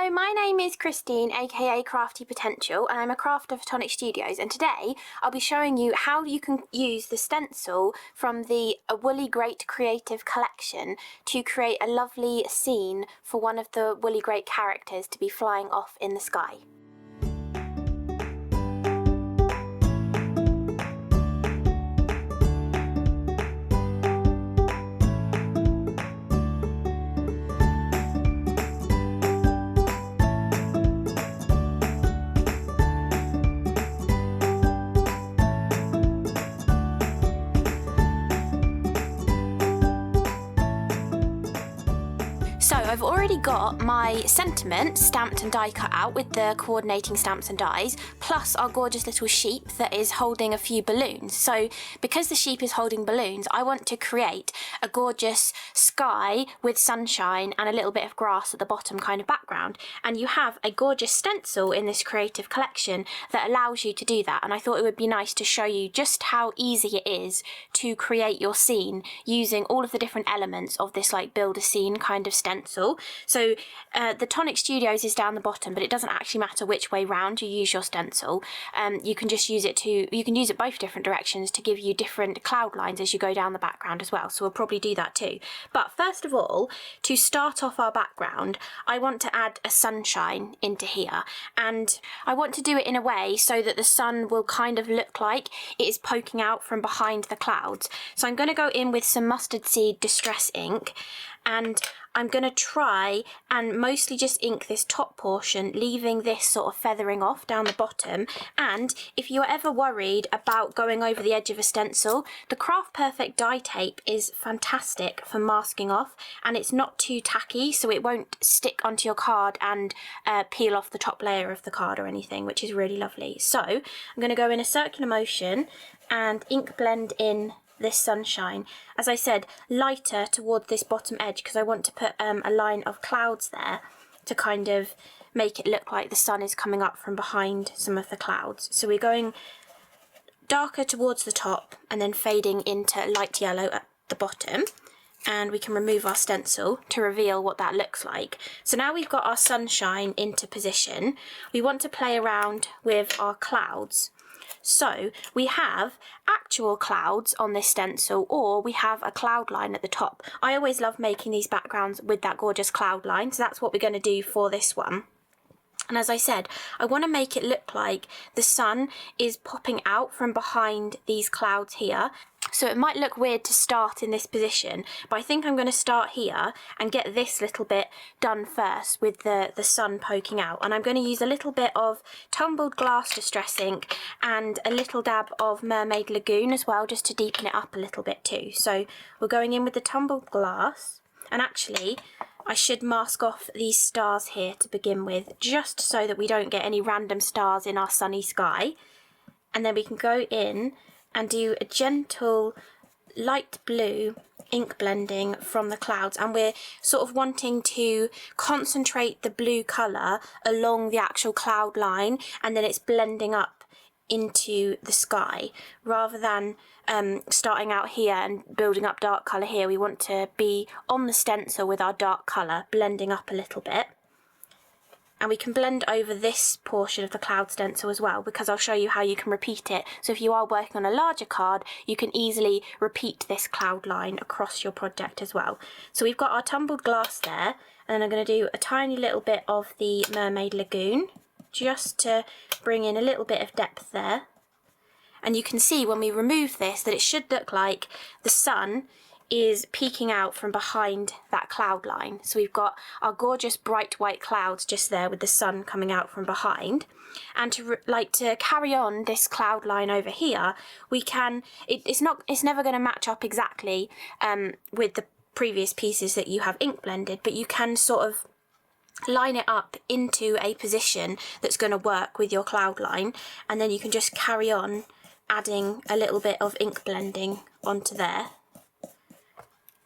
Hello, my name is Christine, aka Crafti Potential, and I'm a crafter for Tonic Studios, and today I'll be showing you how you can use the stencil from the A Woolly Great Creative collection to create a lovely scene for one of the Woolly Great characters to be flying off in the sky. So I've already got my sentiment stamped and die cut out with the coordinating stamps and dies, plus our gorgeous little sheep that is holding a few balloons. So because the sheep is holding balloons, I want to create a gorgeous sky with sunshine and a little bit of grass at the bottom kind of background. And you have a gorgeous stencil in this creative collection that allows you to do that. And I thought it would be nice to show you just how easy it is to create your scene using all of the different elements of this like build a scene kind of stencil. So the Tonic Studios is down the bottom, but it doesn't actually matter which way round you use your stencil. You can just use it both different directions to give you different cloud lines as you go down the background as well. So we'll probably do that too. But first of all, to start off our background, I want to add a sunshine into here, and I want to do it in a way so that the sun will kind of look like it is poking out from behind the clouds. So I'm going to go in with some mustard seed distress ink, and I'm going to try and mostly just ink this top portion, leaving this sort of feathering off down the bottom. And if you're ever worried about going over the edge of a stencil, the Craft Perfect die tape is fantastic for masking off, and it's not too tacky, so it won't stick onto your card and peel off the top layer of the card or anything, which is really lovely. So I'm going to go in a circular motion and ink blend in this sunshine. As I said, lighter towards this bottom edge because I want to put a line of clouds there to kind of make it look like the sun is coming up from behind some of the clouds. So we're going darker towards the top and then fading into light yellow at the bottom, and we can remove our stencil to reveal what that looks like. So now we've got our sunshine into position, we want to play around with our clouds. So we have actual clouds on this stencil, or we have a cloud line at the top. I always love making these backgrounds with that gorgeous cloud line, so that's what we're going to do for this one. And as I said, I want to make it look like the sun is popping out from behind these clouds here. So it might look weird to start in this position, but I think I'm going to start here and get this little bit done first with the sun poking out. And I'm going to use a little bit of tumbled glass distress ink and a little dab of Mermaid Lagoon as well, just to deepen it up a little bit too. So we're going in with the tumbled glass, and actually I should mask off these stars here to begin with, just so that we don't get any random stars in our sunny sky. And then we can go in and do a gentle light blue ink blending from the clouds, and we're sort of wanting to concentrate the blue colour along the actual cloud line, and then it's blending up into the sky rather than starting out here and building up dark colour here. We want to be on the stencil with our dark colour blending up a little bit. And we can blend over this portion of the cloud stencil as well, because I'll show you how you can repeat it. So if you are working on a larger card, you can easily repeat this cloud line across your project as well. So we've got our tumbled glass there, and then I'm going to do a tiny little bit of the Mermaid Lagoon, just to bring in a little bit of depth there. And you can see when we remove this that it should look like the sun is peeking out from behind that cloud line. So we've got our gorgeous bright white clouds just there with the sun coming out from behind. And to carry on this cloud line over here, we can, it's never going to match up exactly with the previous pieces that you have ink blended, but you can sort of line it up into a position that's going to work with your cloud line, and then you can just carry on adding a little bit of ink blending onto there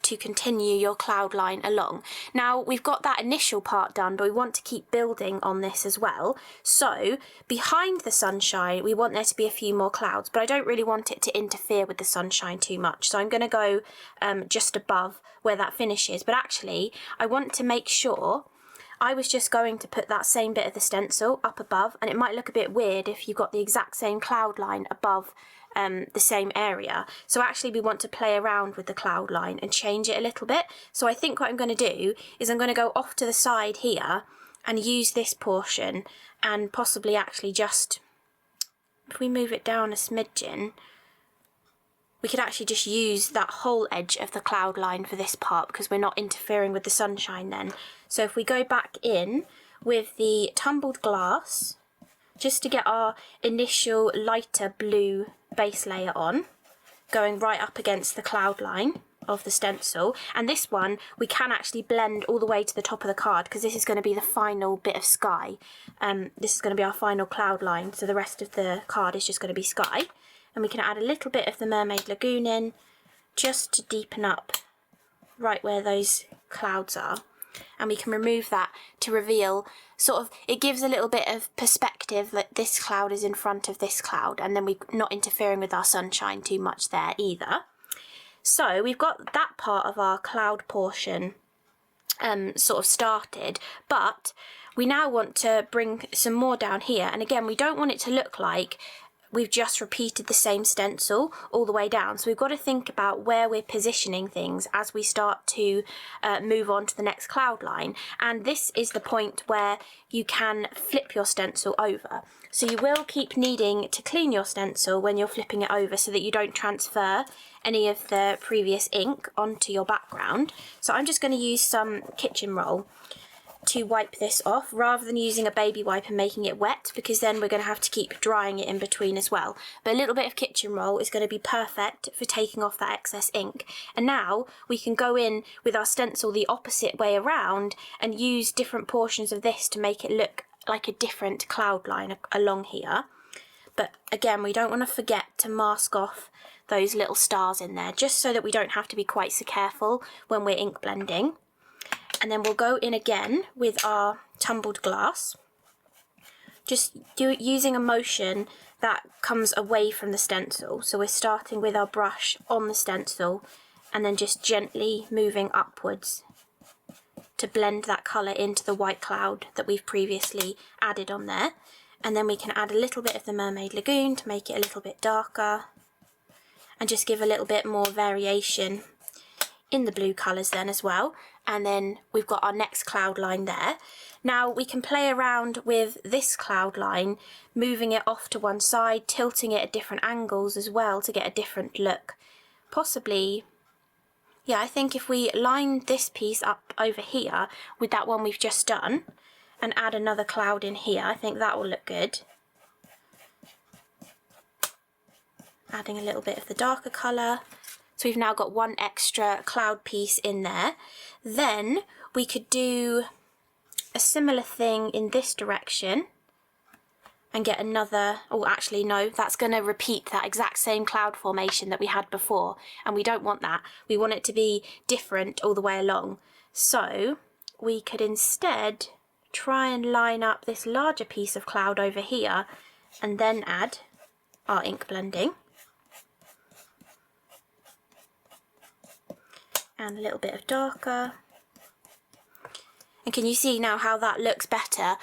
to continue your cloud line along. Now we've got that initial part done, but we want to keep building on this as well. So behind the sunshine, we want there to be a few more clouds, but I don't really want it to interfere with the sunshine too much. So I'm going to go just above where that finishes, but actually I want to make sure I was just going to put that same bit of the stencil up above, and it might look a bit weird if you've got the exact same cloud line above the same area. So actually we want to play around with the cloud line and change it a little bit. So I think what I'm going to do is I'm going to go off to the side here and use this portion, and possibly actually just, if we move it down a smidgen, we could actually just use that whole edge of the cloud line for this part, because we're not interfering with the sunshine then. So if we go back in with the tumbled glass, just to get our initial lighter blue base layer on, going right up against the cloud line of the stencil. And this one we can actually blend all the way to the top of the card, because this is going to be the final bit of sky. This is going to be our final cloud line, so the rest of the card is just going to be sky. And we can add a little bit of the Mermaid Lagoon in, just to deepen up right where those clouds are. And we can remove that to reveal, sort of, it gives a little bit of perspective that this cloud is in front of this cloud, and then we're not interfering with our sunshine too much there either. So we've got that part of our cloud portion sort of started, but we now want to bring some more down here. And again, we don't want it to look like we've just repeated the same stencil all the way down. So we've got to think about where we're positioning things as we start to move on to the next cloud line. And this is the point where you can flip your stencil over. So you will keep needing to clean your stencil when you're flipping it over, so that you don't transfer any of the previous ink onto your background. So I'm just going to use some kitchen roll to wipe this off, rather than using a baby wipe and making it wet, because then we're going to have to keep drying it in between as well. But a little bit of kitchen roll is going to be perfect for taking off that excess ink. And now we can go in with our stencil the opposite way around and use different portions of this to make it look like a different cloud line along here. But again, we don't want to forget to mask off those little stars in there, just so that we don't have to be quite so careful when we're ink blending. And then we'll go in again with our tumbled glass, just using a motion that comes away from the stencil. So we're starting with our brush on the stencil and then just gently moving upwards to blend that colour into the white cloud that we've previously added on there. And then we can add a little bit of the Mermaid Lagoon to make it a little bit darker and just give a little bit more variation in the blue colours then as well. And then we've got our next cloud line there. Now we can play around with this cloud line, moving it off to one side, tilting it at different angles as well to get a different look. Possibly, yeah, I think if we line this piece up over here with that one we've just done and add another cloud in here, I think that will look good. Adding a little bit of the darker colour. So we've now got one extra cloud piece in there. Then we could do a similar thing in this direction and get another, oh actually no, that's going to repeat that exact same cloud formation that we had before, and we don't want that. We want it to be different all the way along. So we could instead try and line up this larger piece of cloud over here and then add our ink blending. And a little bit of darker. And can you see now how that looks better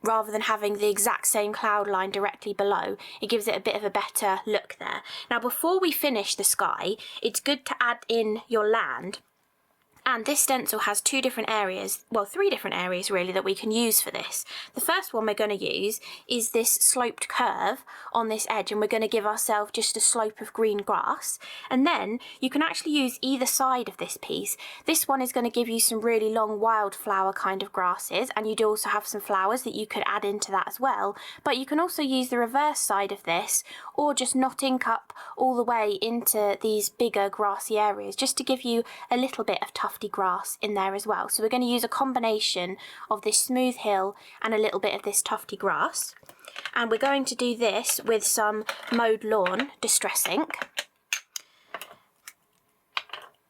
rather than having the exact same cloud line directly below? It gives it a bit of a better look there. Now before we finish the sky, it's good to add in your land. And this stencil has two different areas, well, three different areas really that we can use for this. The first one we're going to use is this sloped curve on this edge, and we're going to give ourselves just a slope of green grass. And then you can actually use either side of this piece. This one is going to give you some really long wildflower kind of grasses, and you do also have some flowers that you could add into that as well. But you can also use the reverse side of this, or just not ink up all the way into these bigger grassy areas, just to give you a little bit of tufty grass in there as well. So we're going to use a combination of this smooth hill and a little bit of this tufty grass. And we're going to do this with some Mowed Lawn Distress ink.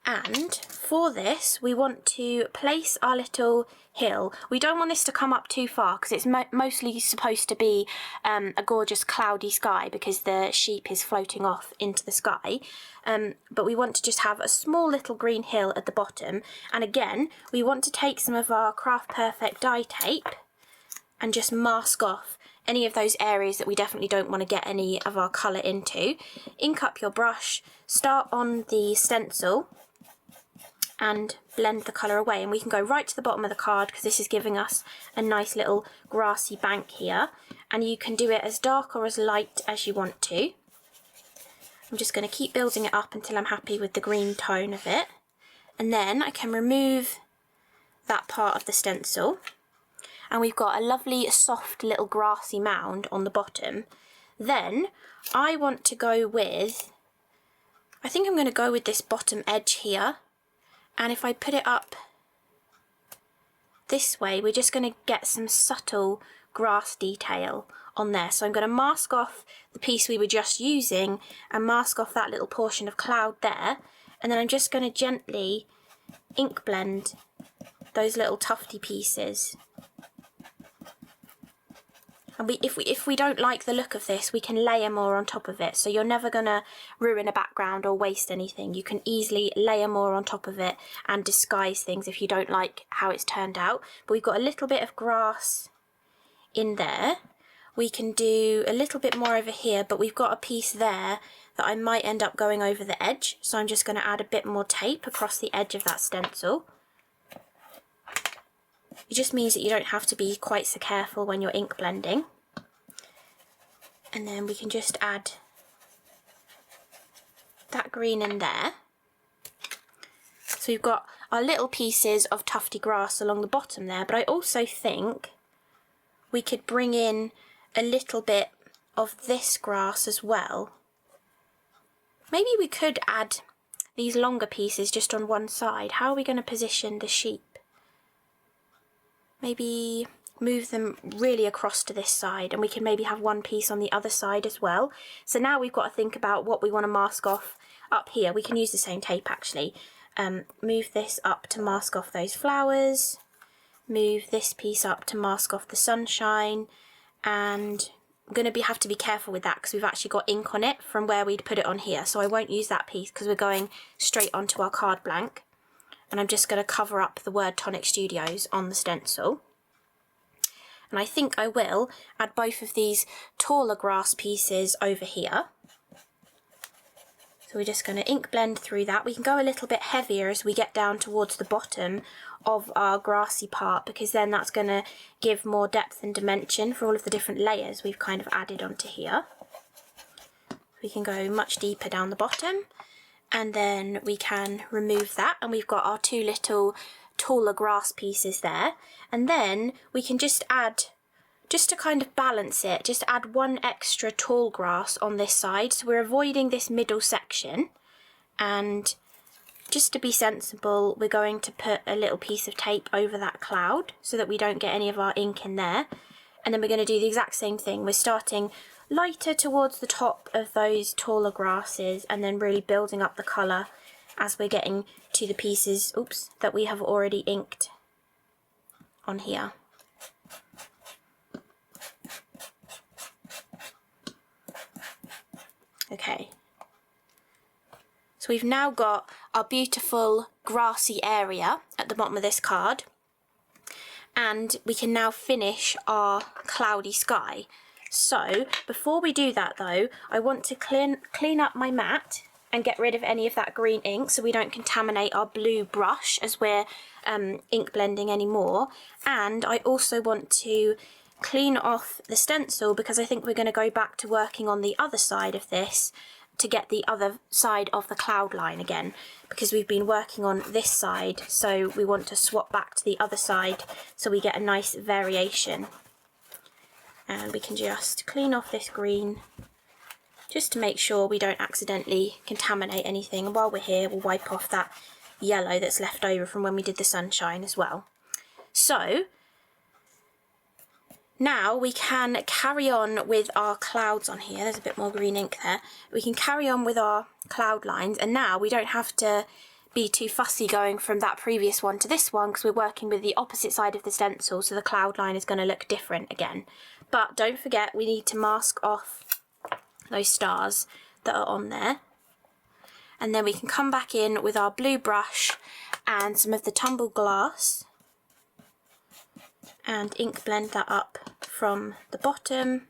And for this, we want to place our little hill. We don't want this to come up too far because it's mostly supposed to be a gorgeous cloudy sky because the sheep is floating off into the sky. But we want to just have a small little green hill at the bottom. And again, we want to take some of our Craft Perfect dye tape and just mask off any of those areas that we definitely don't want to get any of our colour into. Ink up your brush, start on the stencil and blend the colour away, and we can go right to the bottom of the card because this is giving us a nice little grassy bank here, and you can do it as dark or as light as you want to. I'm just going to keep building it up until I'm happy with the green tone of it, and then I can remove that part of the stencil, and we've got a lovely soft little grassy mound on the bottom. Then I want to go with, I think I'm going to go with this bottom edge here. And if I put it up this way, we're just going to get some subtle grass detail on there. So I'm going to mask off the piece we were just using and mask off that little portion of cloud there. And then I'm just going to gently ink blend those little tufty pieces. And if we don't like the look of this, we can layer more on top of it. So you're never going to ruin a background or waste anything. You can easily layer more on top of it and disguise things if you don't like how it's turned out. But we've got a little bit of grass in there. We can do a little bit more over here, but we've got a piece there that I might end up going over the edge. So I'm just going to add a bit more tape across the edge of that stencil. It just means that you don't have to be quite so careful when you're ink blending. And then we can just add that green in there. So we've got our little pieces of tufty grass along the bottom there, but I also think we could bring in a little bit of this grass as well. Maybe we could add these longer pieces just on one side. How are we going to position the sheep? Maybe move them really across to this side, and we can maybe have one piece on the other side as well. So now we've got to think about what we want to mask off up here. We can use the same tape actually. Move this up to mask off those flowers. Move this piece up to mask off the sunshine. And I'm going to have to be careful with that because we've actually got ink on it from where we'd put it on here. So I won't use that piece because we're going straight onto our card blank. And I'm just going to cover up the word Tonic Studios on the stencil. And I think I will add both of these taller grass pieces over here. So we're just going to ink blend through that. We can go a little bit heavier as we get down towards the bottom of our grassy part, because then that's going to give more depth and dimension for all of the different layers we've kind of added onto here. We can go much deeper down the bottom. And then we can remove that, and we've got our two little taller grass pieces there. And then we can just add, just to kind of balance it, just add one extra tall grass on this side. So we're avoiding this middle section, and just to be sensible, we're going to put a little piece of tape over that cloud so that we don't get any of our ink in there. And then we're going to do the exact same thing. We're starting lighter towards the top of those taller grasses and then really building up the colour as we're getting to the pieces, that we have already inked on here. Okay. So we've now got our beautiful grassy area at the bottom of this card, and we can now finish our cloudy sky. So before we do that though, I want to clean up my mat and get rid of any of that green ink so we don't contaminate our blue brush as we're ink blending anymore. And I also want to clean off the stencil because I think we're going to go back to working on the other side of this to get the other side of the cloud line again, because we've been working on this side, so we want to swap back to the other side so we get a nice variation. And we can just clean off this green just to make sure we don't accidentally contaminate anything. And while we're here, we'll wipe off that yellow that's left over from when we did the sunshine as well. So now we can carry on with our clouds on here. There's a bit more green ink there. We can carry on with our cloud lines, and now we don't have to be too fussy going from that previous one to this one because we're working with the opposite side of the stencil, so the cloud line is going to look different again. But don't forget, we need to mask off those stars that are on there. And then we can come back in with our blue brush and some of the tumbled glass and ink blend that up from the bottom.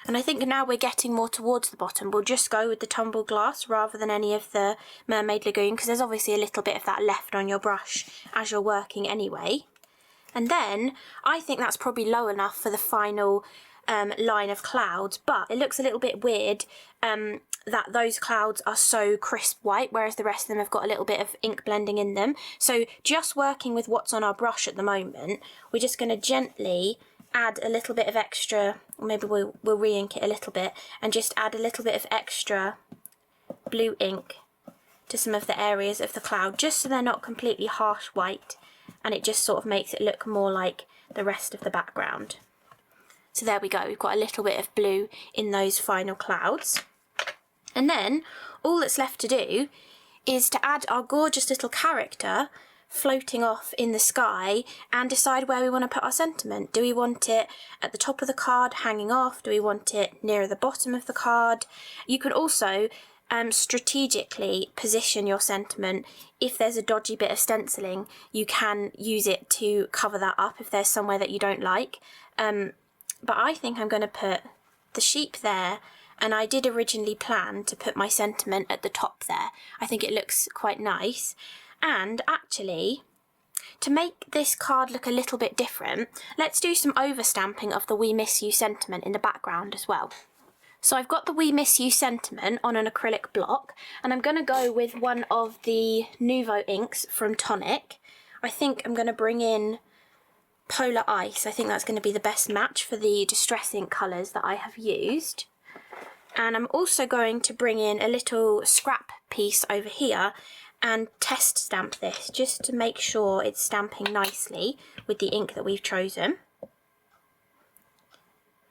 And I think now we're getting more towards the bottom, we'll just go with the tumbled glass rather than any of the mermaid lagoon, because there's obviously a little bit of that left on your brush as you're working anyway. And then I think that's probably low enough for the final line of clouds, but it looks a little bit weird that those clouds are so crisp white, whereas the rest of them have got a little bit of ink blending in them. So just working with what's on our brush at the moment, we're just going to gently add a little bit of extra, or maybe we'll re-ink it a little bit, and just add a little bit of extra blue ink to some of the areas of the cloud, just so they're not completely harsh white, and it just sort of makes it look more like the rest of the background. So there we go, we've got a little bit of blue in those final clouds. And then all that's left to do is to add our gorgeous little character floating off in the sky and decide where we want to put our sentiment. Do we want it at the top of the card hanging off? Do we want it nearer the bottom of the card? You can also strategically position your sentiment. If there's a dodgy bit of stenciling, you can use it to cover that up if there's somewhere that you don't like. But I think I'm going to put the sheep there, and I did originally plan to put my sentiment at the top there. I think it looks quite nice. And actually, to make this card look a little bit different, let's do some overstamping of the We Miss You sentiment in the background as well. So I've got the We Miss You sentiment on an acrylic block, and I'm going to go with one of the Nouveau inks from Tonic. I think I'm going to bring in Polar Ice. I think that's going to be the best match for the Distress ink colours that I have used. And I'm also going to bring in a little scrap piece over here and test stamp this just to make sure it's stamping nicely with the ink that we've chosen.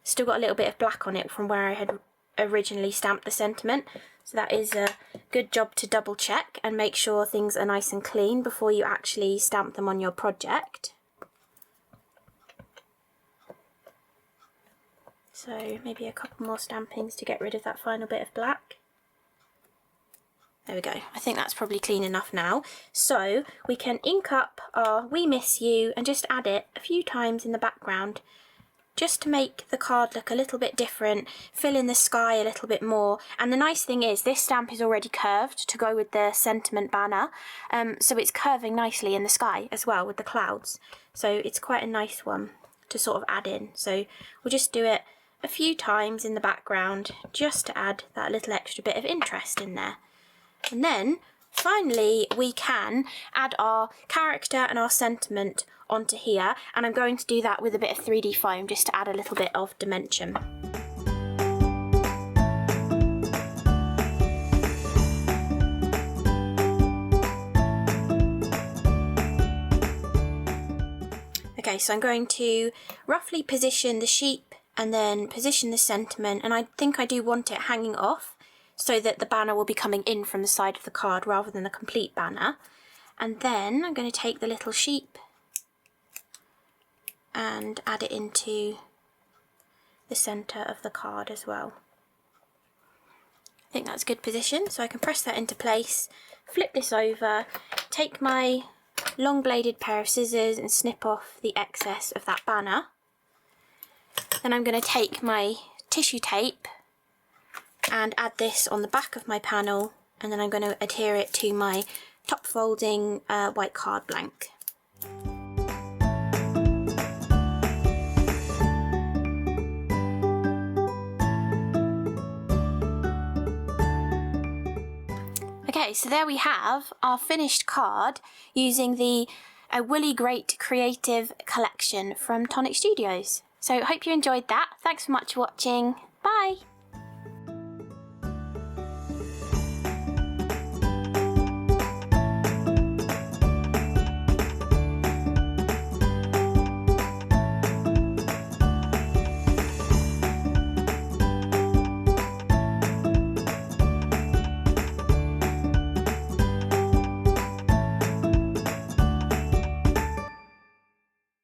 Still got a little bit of black on it from where I had originally stamped the sentiment, so that is a good job to double check and make sure things are nice and clean before you actually stamp them on your project. So maybe a couple more stampings to get rid of that final bit of black. There we go, I think that's probably clean enough now. So we can ink up our We Miss You and just add it a few times in the background just to make the card look a little bit different, fill in the sky a little bit more. And the nice thing is this stamp is already curved to go with the sentiment banner, so it's curving nicely in the sky as well with the clouds. So it's quite a nice one to sort of add in. So we'll just do it a few times in the background just to add that little extra bit of interest in there. And then finally we can add our character and our sentiment onto here, and I'm going to do that with a bit of 3D foam just to add a little bit of dimension. Okay, so I'm going to roughly position the sheep and then position the sentiment, and I think I do want it hanging off so that the banner will be coming in from the side of the card rather than a complete banner. And then I'm going to take the little sheep and add it into the centre of the card as well. I think that's a good position, so I can press that into place, flip this over, take my long bladed pair of scissors and snip off the excess of that banner. Then I'm going to take my tissue tape and add this on the back of my panel, and then I'm going to adhere it to my top folding white card blank. Okay, so there we have our finished card using the Woolly Great Creative Collection from Tonic Studios. So I hope you enjoyed that. Thanks so much for watching. Bye!